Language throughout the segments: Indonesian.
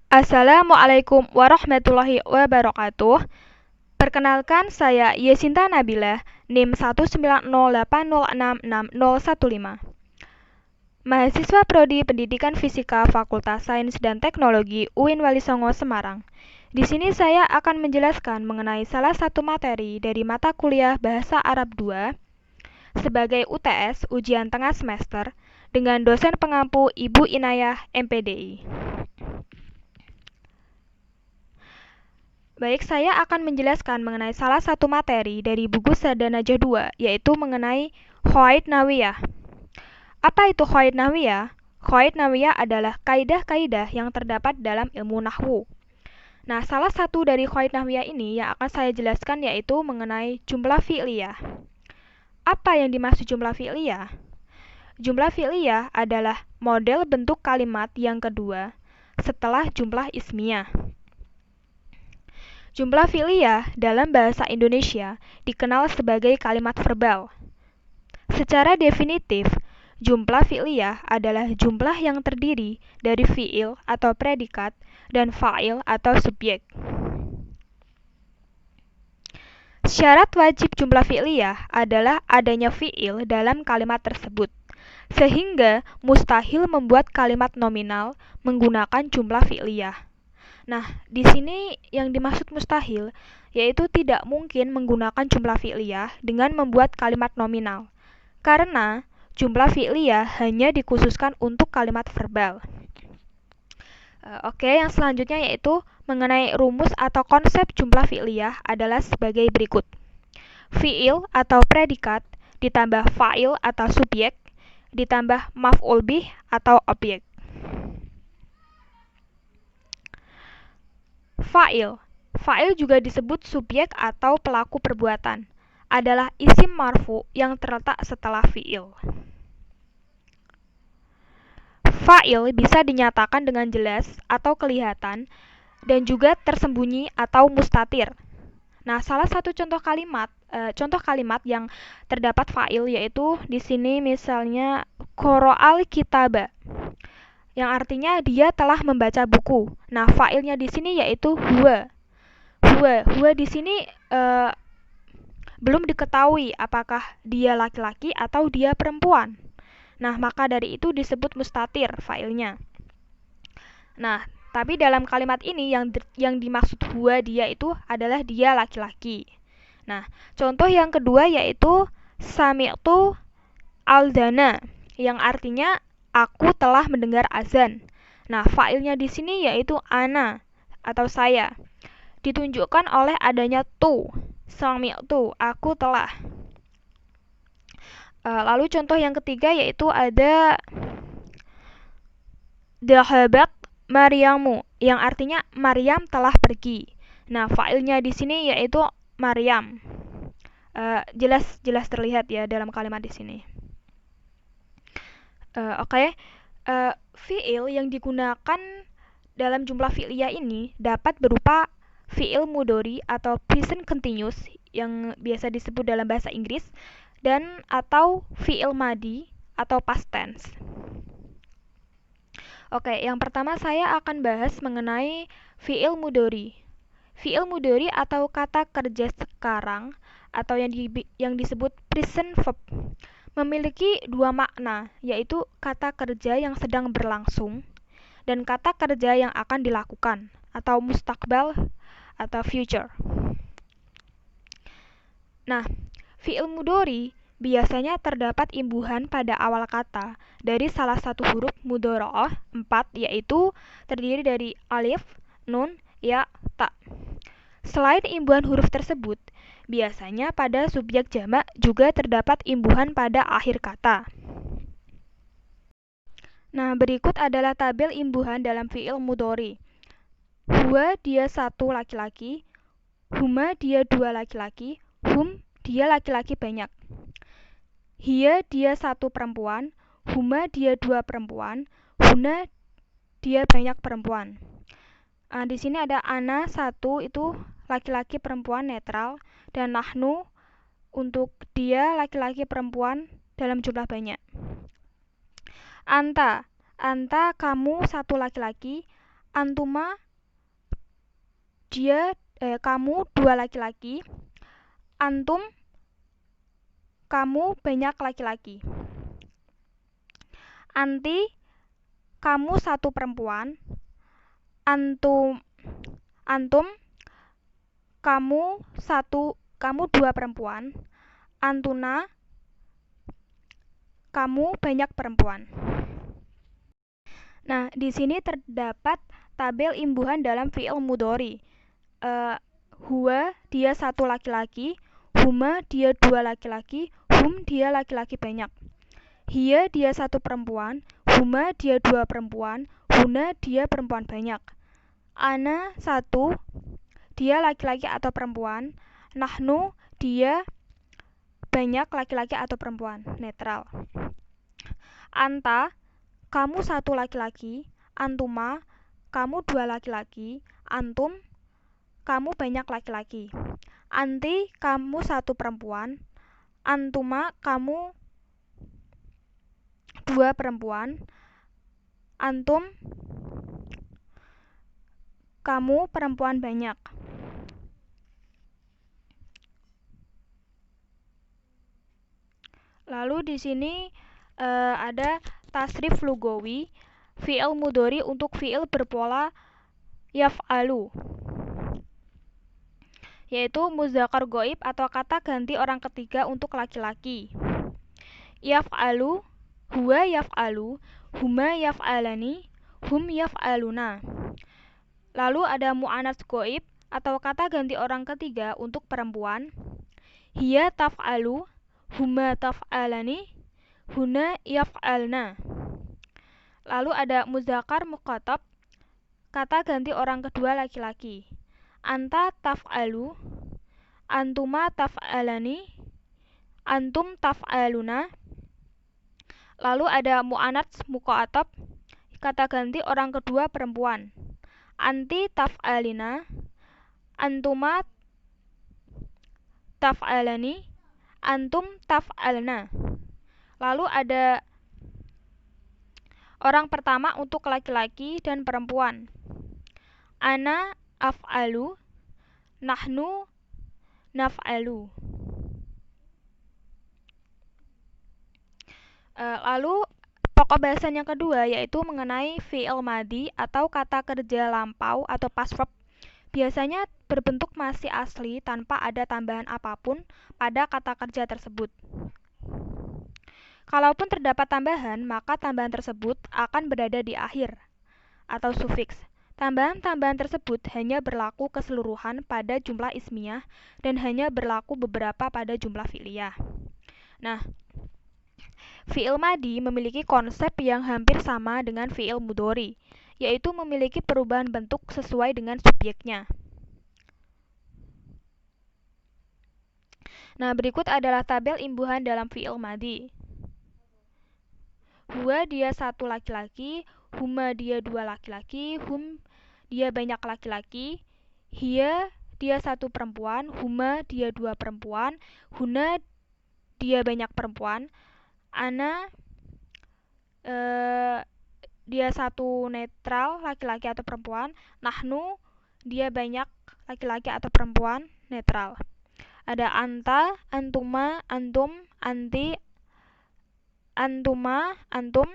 Assalamualaikum warahmatullahi wabarakatuh. Perkenalkan, saya Yesinta Nabila, NIM 19080666015. Mahasiswa Prodi Pendidikan Fisika Fakultas Sains dan Teknologi UIN Wali Songo Semarang. Di sini saya akan menjelaskan mengenai salah satu materi dari mata kuliah Bahasa Arab 2 sebagai UTS ujian tengah semester dengan dosen pengampu Ibu Inayah MPDI. Baik, saya akan menjelaskan mengenai salah satu materi dari buku Sadanajah 2, yaitu mengenai Qawaid Nawiyah. Apa itu Qawaid Nawiyah? Qawaid Nawiyah adalah kaidah-kaidah yang terdapat dalam ilmu nahwu. Nah, salah satu dari Qawaid Nawiyah ini yang akan saya jelaskan yaitu mengenai jumlah fi'liyah. Apa yang dimaksud jumlah fi'liyah? Jumlah fi'liyah adalah model bentuk kalimat yang kedua setelah jumlah ismiyah. Jumlah fi'liyah dalam bahasa Indonesia dikenal sebagai kalimat verbal. Secara definitif, jumlah fi'liyah adalah jumlah yang terdiri dari fi'il atau predikat dan fa'il atau subjek. Syarat wajib jumlah fi'liyah adalah adanya fi'il dalam kalimat tersebut, sehingga mustahil membuat kalimat nominal menggunakan jumlah fi'liyah. Nah, di sini yang dimaksud mustahil yaitu tidak mungkin menggunakan jumlah fi'liyah dengan membuat kalimat nominal, karena jumlah fi'liyah hanya dikhususkan untuk kalimat verbal. Oke, yang selanjutnya yaitu mengenai rumus atau konsep jumlah fi'liyah adalah sebagai berikut. Fi'il atau predikat ditambah fa'il atau subjek ditambah maf'ul bih atau objek. Fa'il. Fa'il juga disebut subjek atau pelaku perbuatan. Adalah isim marfu yang terletak setelah fi'il. Fa'il bisa dinyatakan dengan jelas atau kelihatan dan juga tersembunyi atau mustatir. Nah, salah satu contoh kalimat yang terdapat fa'il yaitu di sini misalnya qara'al kitaba, yang artinya dia telah membaca buku. Nah, fa'ilnya di sini yaitu huwa. Huwa di sini belum diketahui apakah dia laki-laki atau dia perempuan. Nah, maka dari itu disebut mustatir fa'ilnya. Nah, tapi dalam kalimat ini yang dimaksud huwa dia itu adalah dia laki-laki. Nah, contoh yang kedua yaitu sami'tu al-dzana, yang artinya aku telah mendengar azan. Nah, fa'ilnya di sini yaitu ana atau saya. Ditunjukkan oleh adanya tu, sami'tu, aku telah. Lalu contoh yang ketiga yaitu ada dhahabat Maryamu, yang artinya Maryam telah pergi. Nah, fa'ilnya di sini yaitu Maryam. Jelas terlihat ya dalam kalimat di sini. Oke. Fi'il yang digunakan dalam jumlah fi'liyah ini dapat berupa fi'il mudhari atau present continuous yang biasa disebut dalam bahasa Inggris dan atau fi'il madi atau past tense. Oke, yang pertama saya akan bahas mengenai fi'il mudhari. Fi'il mudhari atau kata kerja sekarang atau yang disebut present verb memiliki dua makna, yaitu kata kerja yang sedang berlangsung dan kata kerja yang akan dilakukan atau mustakbal atau future. Nah, fi'il mudhari biasanya terdapat imbuhan pada awal kata dari salah satu huruf mudharaah 4, yaitu terdiri dari alif, nun, ya, ta. Selain imbuhan huruf tersebut, biasanya pada subjek jamak juga terdapat imbuhan pada akhir kata. Nah, berikut adalah tabel imbuhan dalam fi'il mudhari. Huwa dia satu laki-laki, huma dia dua laki-laki, hum dia laki-laki banyak. Hiya dia satu perempuan, huma dia dua perempuan, huna dia banyak perempuan. Di sini ada ana satu itu laki-laki perempuan netral dan nahnu untuk dia laki-laki perempuan dalam jumlah banyak. Anta kamu satu laki-laki, antuma, kamu 2 laki-laki, antum, kamu banyak laki-laki, anti, kamu 1 perempuan, antum, kamu 2 perempuan, antuna, kamu banyak perempuan. Nah, di sini terdapat tabel imbuhan dalam fi'il mudhari. Huwa, dia 1 laki-laki, huma, dia 2 laki-laki, hum, dia laki-laki banyak. Hiya, dia 1 perempuan, huma, dia 2 perempuan, huna, dia perempuan banyak. Ana 1, dia laki-laki atau perempuan, nahnu, dia banyak laki-laki atau perempuan, netral. Anta, kamu 1 laki-laki, antuma, kamu 2 laki-laki, antum, kamu banyak laki-laki. Anti, kamu 1 perempuan, antuma, kamu 2 perempuan, antum, kamu perempuan banyak. Lalu di sini ada tasrif lugawi fi'il mudhari untuk fi'il berpola yaf'alu, yaitu muzakkar ghaib atau kata ganti orang ketiga untuk laki-laki. Yaf'alu, huwa yaf'alu, huma yaf'alani, hum yaf'aluna. Lalu ada mu'annats ghaib atau kata ganti orang ketiga untuk perempuan. Hiya taf'alu, huma taf'alani, huna yaf'alna. Lalu ada muzakkar muqatab, kata ganti orang kedua laki-laki. Anta taf'alu, antuma taf'alani, antum taf'aluna. Lalu ada mu'annats muqatab, kata ganti orang kedua perempuan. Anti taf'alina, antuma taf'alani, antum taf'alna. Lalu ada orang pertama untuk laki-laki dan perempuan. Ana af'alu, nahnu naf'alu. Lalu pokok bahasan yang kedua yaitu mengenai fi'il madi atau kata kerja lampau atau past verb. Biasanya berbentuk masih asli tanpa ada tambahan apapun pada kata kerja tersebut. Kalaupun terdapat tambahan, maka tambahan tersebut akan berada di akhir atau sufiks. Tambahan-tambahan tersebut hanya berlaku keseluruhan pada jumlah ismiyah dan hanya berlaku beberapa pada jumlah fi'liyah. Nah, fi'il madi memiliki konsep yang hampir sama dengan fi'il mudhari, yaitu memiliki perubahan bentuk sesuai dengan subjeknya. Nah, berikut adalah tabel imbuhan dalam fi'il madi. Huwa, dia 1 laki-laki, huma, dia 2 laki-laki, hum, dia banyak laki-laki, hiya, dia 1 perempuan, huma, dia 2 perempuan, huna, dia banyak perempuan, ana, dia 1 netral, laki-laki atau perempuan, nahnu, dia banyak laki-laki atau perempuan, netral. Ada anta, antuma, antum, anti, antuma, antum,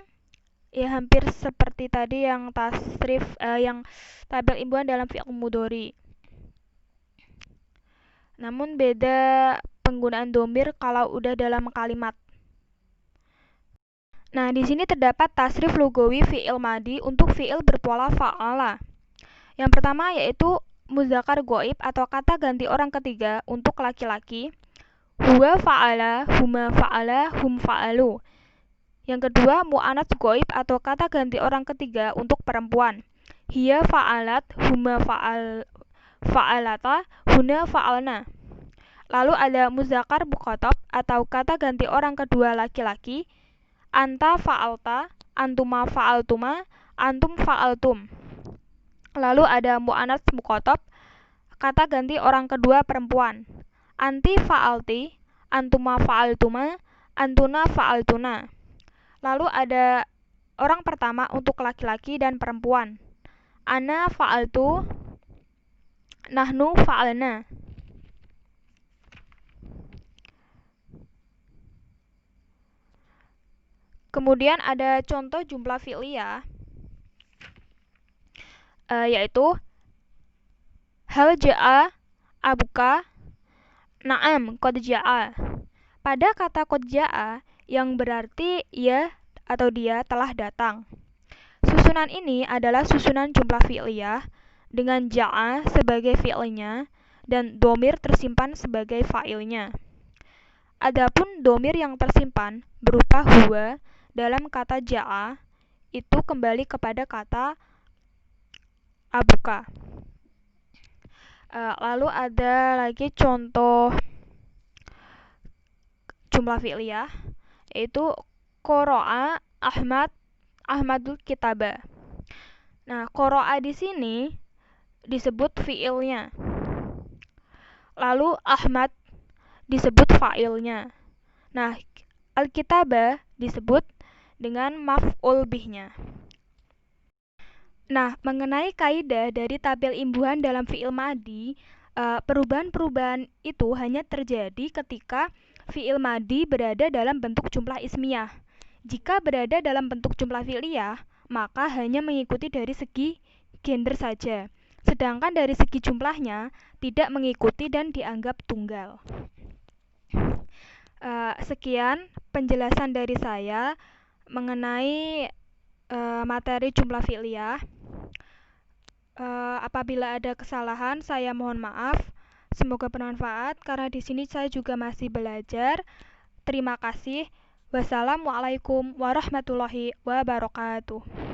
ya hampir seperti tadi yang tasrif yang tabel imbuhan dalam fi'il mudhari. Namun beda penggunaan domir kalau udah dalam kalimat. Nah, di sini terdapat tasrif lugawi fi'il madi untuk fi'il berpola fa'ala. Yang pertama yaitu muzakkar ghaib atau kata ganti orang ketiga untuk laki-laki. Huwa fa'ala, huma fa'ala, hum fa'alu. Yang kedua, mu'annats ghaib atau kata ganti orang ketiga untuk perempuan. Hiya fa'alat, huma fa'alata, huna fa'alna. Lalu ada muzakkar muqatab atau kata ganti orang kedua laki-laki. Anta fa'alta, antuma fa'altuma, antum fa'altum. Lalu ada mu'annats muqatab, kata ganti orang kedua perempuan. Anti fa'alti, antuma fa'altuma, antuna fa'altuna. Lalu ada orang pertama untuk laki-laki dan perempuan. Ana fa'altu, nahnu fa'alna. Kemudian ada contoh jumlah fi'liyah, yaitu hal ja'a abuka, na'am qad ja'a. Pada kata qad ja'a yang berarti ia atau dia telah datang. Susunan ini adalah susunan jumlah fi'liyah dengan ja'a sebagai fi'ilnya dan domir tersimpan sebagai fa'ilnya. Adapun domir yang tersimpan berupa huwa dalam kata ja'a itu kembali kepada kata abuka. Lalu ada lagi contoh jumlah fi'liyah, yaitu qara'a Ahmadul kitaba. Nah, qara'a di sini disebut fi'ilnya. Lalu Ahmad disebut fa'ilnya. Nah, al-kitaba disebut dengan maf'ul bihnya. Nah, mengenai kaidah dari tabel imbuhan dalam fi'il madi, perubahan-perubahan itu hanya terjadi ketika fi'il madi berada dalam bentuk jumlah ismiyah. Jika berada dalam bentuk jumlah fi'liyah, maka hanya mengikuti dari segi gender saja. Sedangkan dari segi jumlahnya tidak mengikuti dan dianggap tunggal. Sekian penjelasan dari saya mengenai materi jumlah fi'liyah. Apabila ada kesalahan, saya mohon maaf. Semoga bermanfaat karena di sini saya juga masih belajar. Terima kasih. Wassalamualaikum warahmatullahi wabarakatuh.